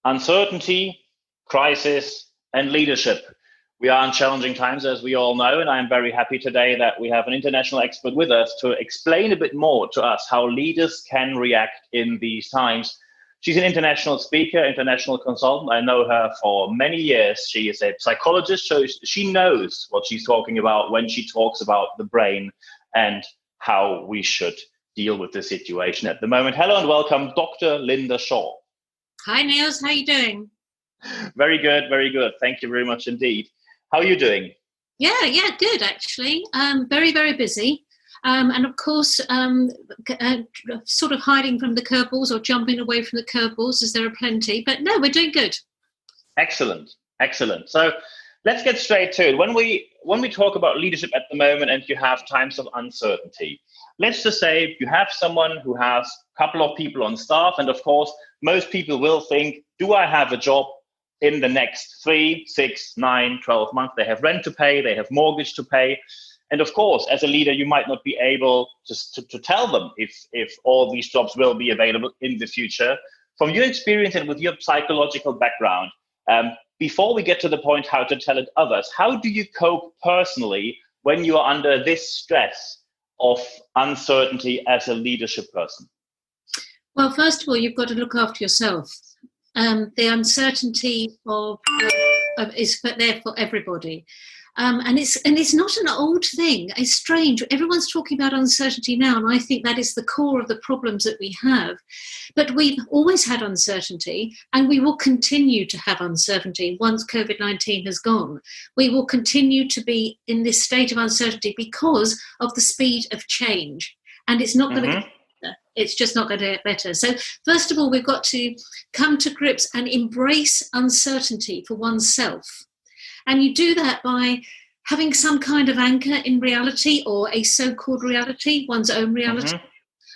uncertainty, crisis, and leadership. We are in challenging times, as we all know, and I'm very happy today that we have an international expert with us to explain a bit more to us how leaders can react in these times. She's an international speaker, international consultant. I know her for many years. She is a psychologist, so she knows what she's talking about when she talks about the brain and how we should deal with the situation at the moment. Hello and welcome, Dr. Lynda Shaw. Hi, Niels. How are you doing? Very good, very good. Thank you very much indeed. How are you doing? Yeah, good, actually. Very, very busy. And of course, sort of hiding from the curveballs or jumping away from the curveballs, as there are plenty. But no, we're doing good. Excellent, excellent. So let's get straight to it. When we talk about leadership at the moment and you have times of uncertainty, let's just say you have someone who has a couple of people on staff, and of course, most people will think, do I have a job in the next 3, 6, 9, 12 months? They have rent to pay, they have mortgage to pay. And of course, as a leader, you might not be able to tell them if all these jobs will be available in the future. From your experience and with your psychological background, before we get to the point how to tell it others, how do you cope personally when you are under this stress of uncertainty as a leadership person? Well, first of all, you've got to look after yourself. The uncertainty is there for everybody. And it's not an old thing. It's strange. Everyone's talking about uncertainty now, and I think that is the core of the problems that we have. But we've always had uncertainty, and we will continue to have uncertainty once COVID-19 has gone. We will continue to be in this state of uncertainty because of the speed of change, and it's not going to get better. It's just not going to get better. So first of all, we've got to come to grips and embrace uncertainty for oneself. And you do that by having some kind of anchor in reality, or a so-called reality, one's own reality.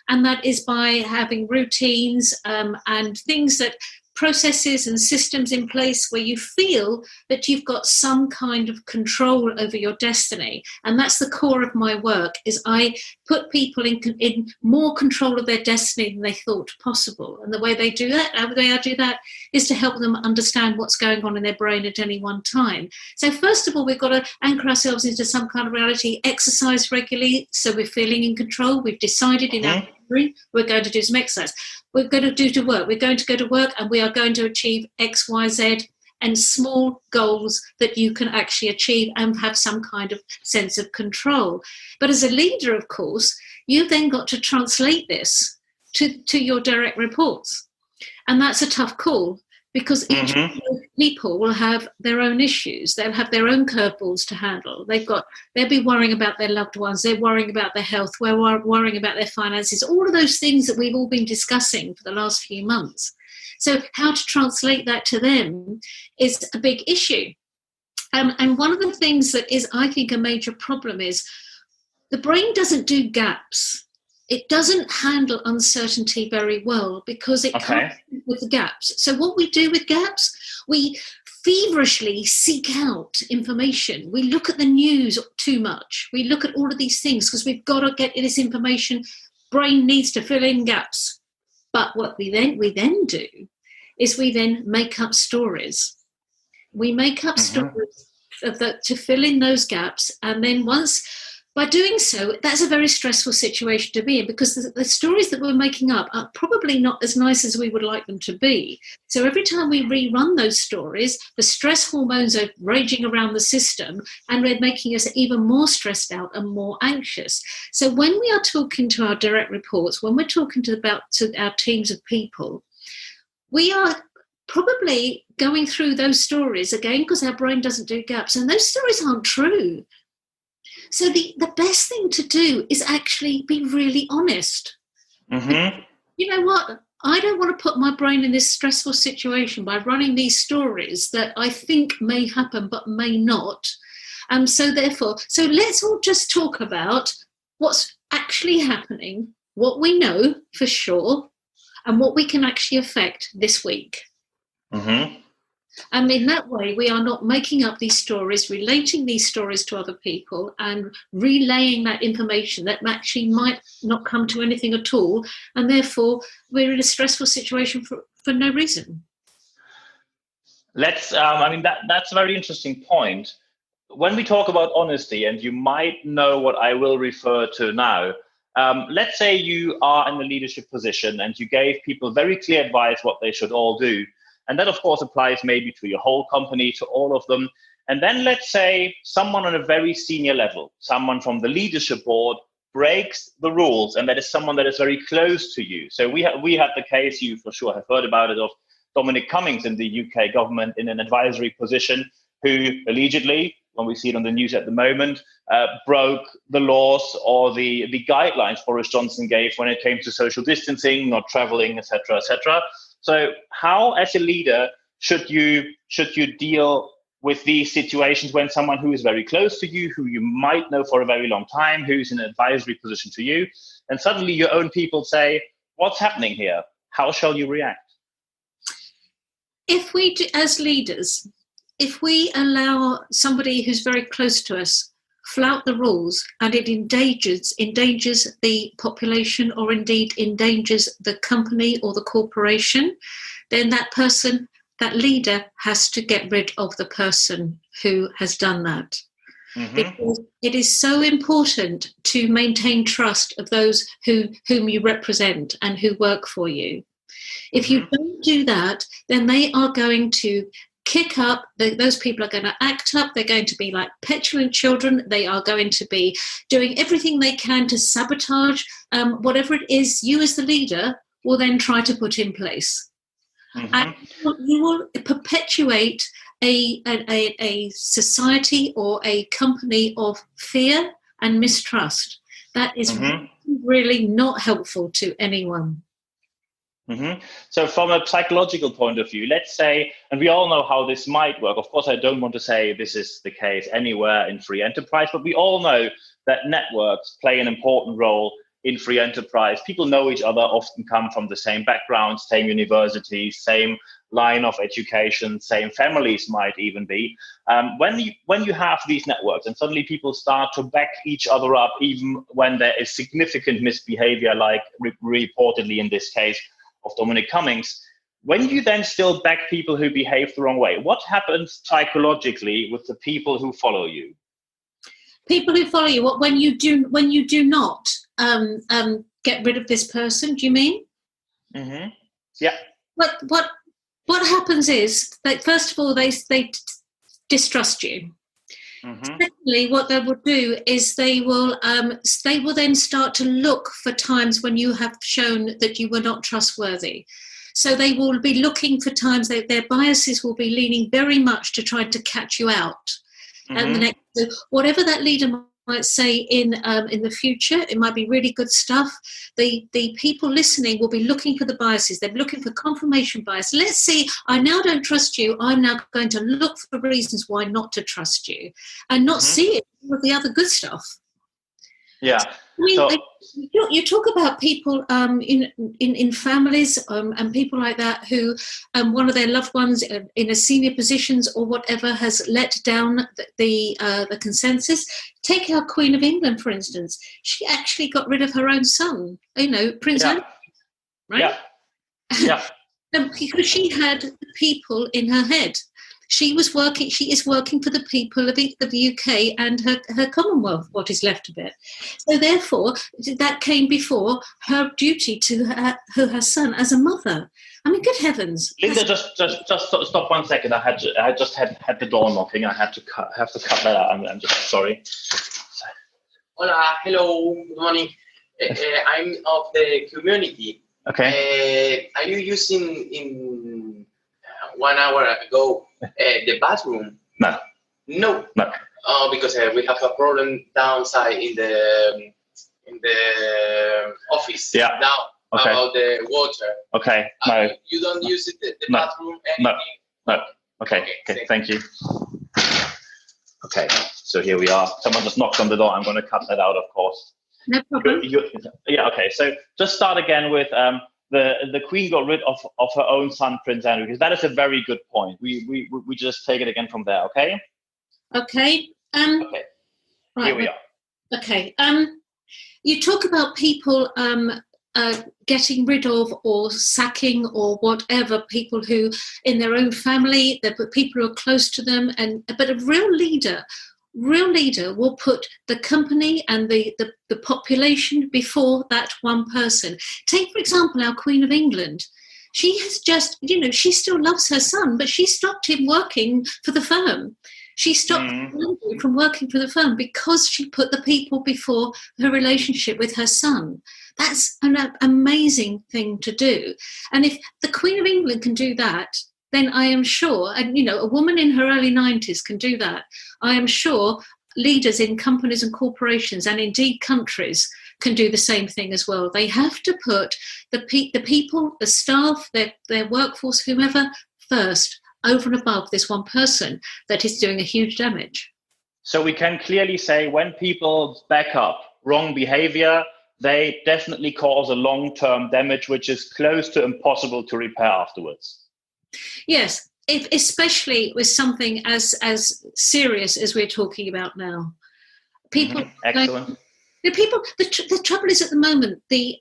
And that is by having routines and things that processes and systems in place where you feel that you've got some kind of control over your destiny. And that's the core of my work, is I put people in more control of their destiny than they thought possible. And the way I do that is to help them understand what's going on in their brain at any one time. So first of all, we've got to anchor ourselves into some kind of reality, exercise regularly so we're feeling in control. We've decided in our memory we're going to do some exercise. We're going to do to work. We're going to go to work and we are going to achieve X, Y, Z, and small goals that you can actually achieve and have some kind of sense of control. But as a leader, of course, you've then got to translate this to your direct reports. And that's a tough call, because each people will have their own issues. They'll have their own curveballs to handle. They'll be worrying about their loved ones. They're worrying about their health. We're worrying about their finances. All of those things that we've all been discussing for the last few months. So how to translate that to them is a big issue. And one of the things that is, I think, a major problem is the brain doesn't do gaps. It doesn't handle uncertainty very well because it can't with the gaps. So what we do with gaps, we feverishly seek out information. We look at the news too much. We look at all of these things because we've got to get this information. Brain needs to fill in gaps. But what we then do is we then make up stories. We make up stories to fill in those gaps, and then by doing so, that's a very stressful situation to be in, because the stories that we're making up are probably not as nice as we would like them to be. So every time we rerun those stories, the stress hormones are raging around the system, and they're making us even more stressed out and more anxious. So when we are talking to our direct reports, when we're talking to our teams of people, we are probably going through those stories again because our brain doesn't do gaps, and those stories aren't true. So the best thing to do is actually be really honest. You know what? I don't want to put my brain in this stressful situation by running these stories that I think may happen but may not. So let's all just talk about what's actually happening, what we know for sure, and what we can actually affect this week. And in that way, we are not making up these stories, relating these stories to other people and relaying that information that actually might not come to anything at all. And therefore, we're in a stressful situation for no reason. Let's. That's a very interesting point. When we talk about honesty, and you might know what I will refer to now. Let's say you are in a leadership position and you gave people very clear advice what they should all do, and that of course applies maybe to your whole company, to all of them. And then let's say someone on a very senior level, someone from the leadership board, breaks the rules, and that is someone that is very close to you. So we had the case, you for sure have heard about it, of Dominic Cummings in the UK government in an advisory position, who allegedly, when we see it on the news at the moment, broke the laws or the guidelines Boris Johnson gave when it came to social distancing, not traveling, etc., etc. So how, as a leader, should you deal with these situations when someone who is very close to you, who you might know for a very long time, who's in an advisory position to you, and suddenly your own people say, what's happening here? How shall you react? If we, as leaders, if we allow somebody who's very close to us flout the rules, and it endangers the population, or indeed endangers the company or the corporation, then that person, that leader, has to get rid of the person who has done that. Mm-hmm. Because it is so important to maintain trust of those whom you represent and who work for you. If you don't do that, then they are going to kick up. Those people are going to act up. They're going to be like petulant children. They are going to be doing everything they can to sabotage whatever it is you as the leader will then try to put in place. And you will perpetuate a society or a company of fear and mistrust. That is really not helpful to anyone. So from a psychological point of view, let's say, and we all know how this might work. Of course, I don't want to say this is the case anywhere in free enterprise, but we all know that networks play an important role in free enterprise. People know each other, often come from the same backgrounds, same universities, same line of education, same families might even be. When you have these networks and suddenly people start to back each other up, even when there is significant misbehavior, like reportedly in this case of Dominic Cummings, when you then still back people who behave the wrong way, what happens psychologically with the people who follow you? People who follow you, when you do not get rid of this person, do you mean? Yeah. What happens is that first of all they distrust you. Secondly, what they will do is they will then start to look for times when you have shown that you were not trustworthy. So they will be looking for times that their biases will be leaning very much to try to catch you out. And so whatever that leader might say in the future, it might be really good stuff. The people listening will be looking for the biases. They're looking for confirmation bias. Let's see, I now don't trust you. I'm now going to look for reasons why not to trust you, and not see it with the other good stuff. Yeah. I mean, you talk about people in families and people like that who one of their loved ones in a senior positions or whatever has let down the consensus. Take our Queen of England, for instance. She actually got rid of her own son, Prince Andrew, right? Yeah. Because she had people in her head. She is working for the people of the UK and her Commonwealth, what is left of it. So therefore, that came before her duty to her son as a mother. I mean, good heavens. Linda, just stop 1 second. I just had the door knocking. I have to cut that out. I'm just sorry. Hola, hello, good morning. I'm of the community. Okay. Are you using in 1 hour ago the bathroom? No. Oh, because we have a problem downside in the office. Yeah. Now okay. About the water. Okay. No. You don't use it, the bathroom, anything? No. Okay. Thank you. Okay. So here we are. Someone just knocked on the door. I'm going to cut that out, of course. No problem. Yeah. Okay. So just start again with the Queen got rid of her own son, Prince Andrew, because that is a very good point. We just take it again from there. Okay. Okay. Okay. Right, here we are. Okay. You talk about people getting rid of or sacking or whatever people who in their own family, people who are close to them, but a real leader will put the company and the population before that one person. Take, for example, our Queen of England. She has just, she still loves her son, but she stopped him working for the firm. She stopped him from working for the firm because she put the people before her relationship with her son. That's an amazing thing to do. And if the Queen of England can do that, then I am sure, and a woman in her early 90s can do that, I am sure leaders in companies and corporations and indeed countries can do the same thing as well. They have to put the people, the staff, their workforce, whomever, first, over and above this one person that is doing a huge damage. So we can clearly say when people back up wrong behavior, they definitely cause a long-term damage, which is close to impossible to repair afterwards. Yes, especially with something as serious as we're talking about now. People, excellent. The trouble is at the moment, the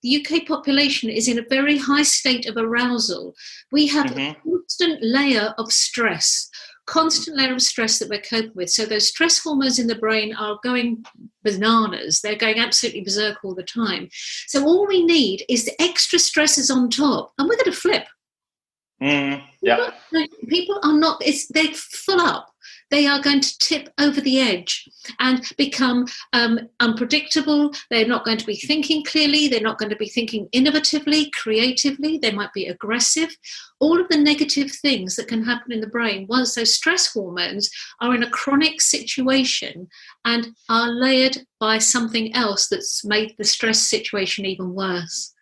UK population is in a very high state of arousal. We have a constant layer of stress that we're coping with. So those stress hormones in the brain are going bananas. They're going absolutely berserk all the time. So all we need is the extra stresses on top, and we're going to flip. People are not, they're full up. They are going to tip over the edge and become unpredictable. They're not going to be thinking clearly. They're not going to be thinking innovatively, creatively. They might be aggressive. All of the negative things that can happen in the brain once those stress hormones are in a chronic situation and are layered by something else that's made the stress situation even worse.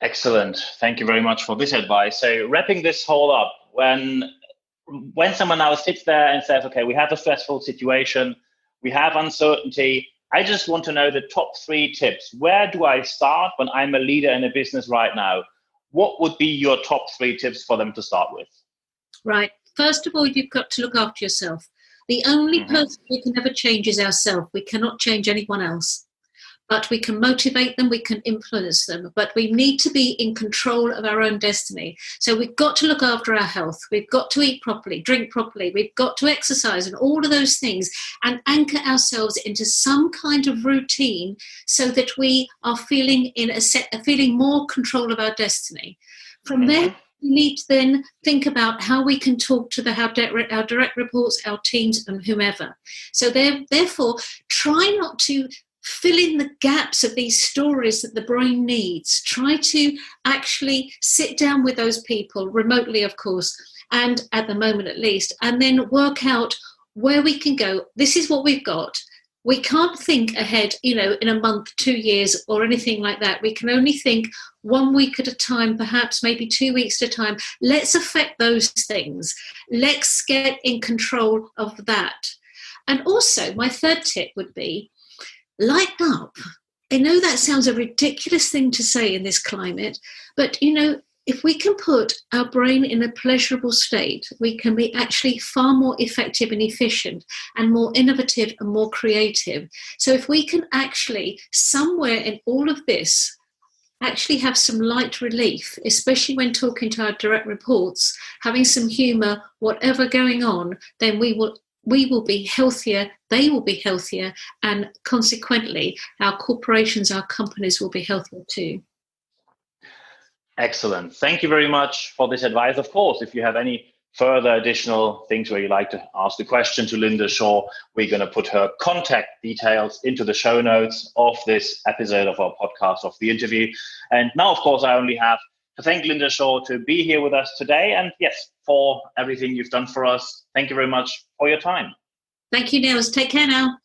Excellent. Thank you very much for this advice. So wrapping this whole up, when someone now sits there and says, okay, we have a stressful situation, we have uncertainty, I just want to know the top 3 tips. Where do I start when I'm a leader in a business right now? What would be your top 3 tips for them to start with? Right. First of all, you've got to look after yourself. The only person we can ever change is ourselves. We cannot change anyone else. But we can motivate them, we can influence them, but we need to be in control of our own destiny. So we've got to look after our health, we've got to eat properly, drink properly, we've got to exercise and all of those things and anchor ourselves into some kind of routine so that we are feeling more control of our destiny. From there, we need to then think about how we can talk to our direct reports, our teams and whomever. So therefore, try not to fill in the gaps of these stories that the brain needs. Try to actually sit down with those people, remotely of course, and at the moment at least, and then work out where we can go. This is what we've got. We can't think ahead, in a month, 2 years or anything like that. We can only think 1 week at a time, perhaps maybe 2 weeks at a time. Let's affect those things. Let's get in control of that. And also, my third tip would be, lighten up. I know that sounds a ridiculous thing to say in this climate, but if we can put our brain in a pleasurable state, we can be actually far more effective and efficient and more innovative and more creative. So if we can actually, somewhere in all of this, actually have some light relief, especially when talking to our direct reports, having some humour, whatever going on, then we will be healthier, they will be healthier, and consequently, our corporations, our companies will be healthier too. Excellent. Thank you very much for this advice. Of course, if you have any further additional things where you'd like to ask a question to Lynda Shaw, we're going to put her contact details into the show notes of this episode of our podcast, of the interview. And now, of course, I only have to thank Lynda Shaw to be here with us today. And yes, for everything you've done for us. Thank you very much for your time. Thank you, Niels. Take care now.